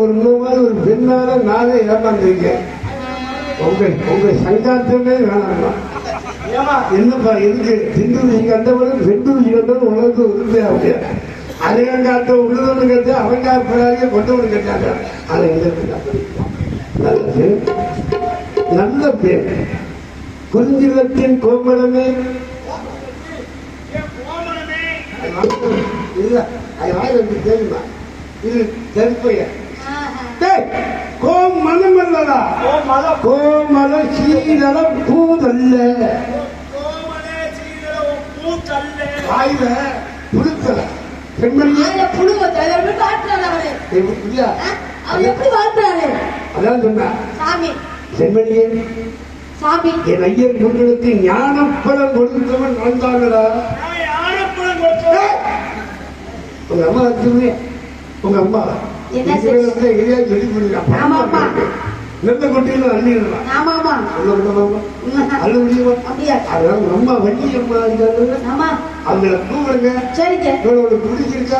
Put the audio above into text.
ஒரு மாதிரி ஒரு பெண்ணால நானே ஏமாந்துருங்க. உங்க சங்காத்தமே வேணாமா? என்னப்பா எதுக்கு திண்டு ருசி கண்டவரும் ரெண்டு ருசி கண்டவரும் உலகத்து உறுதியா அப்படியா? அதையும் காட்ட உள்ளதொன்னு கேட்டு அவங்க பிள்ளைய கொண்டவனு கேட்டாங்க. அதை நல்லது நல்ல பேர் குறிஞ்சிலத்தின் கோமலமே இல்ல. அது வாயிலிருந்து தெரியுமா? இது தெற்பைய கோமலம் அல்லடா, கோமல சீதள பூதல்ல. வாயில புழுத்தல அதான் சொன்ன செம்மணியே என் ஐயர் உங்களுக்கு ஞானப்பழம் கொடுத்தவன் நான் தானடா. உங்க அம்மா வச்சுமே உங்க அம்மா எதையா சொல்லி கொடுக்கலாம். நெல்ல கொட்டையில அள்ளிடலாம். அள்ள முடியுமா? அதெல்லாம் அம்மா வண்டி அம்மா இருக்காங்க. அவங்களை கூப்பிடுங்க. பிடிச்சிருக்கா?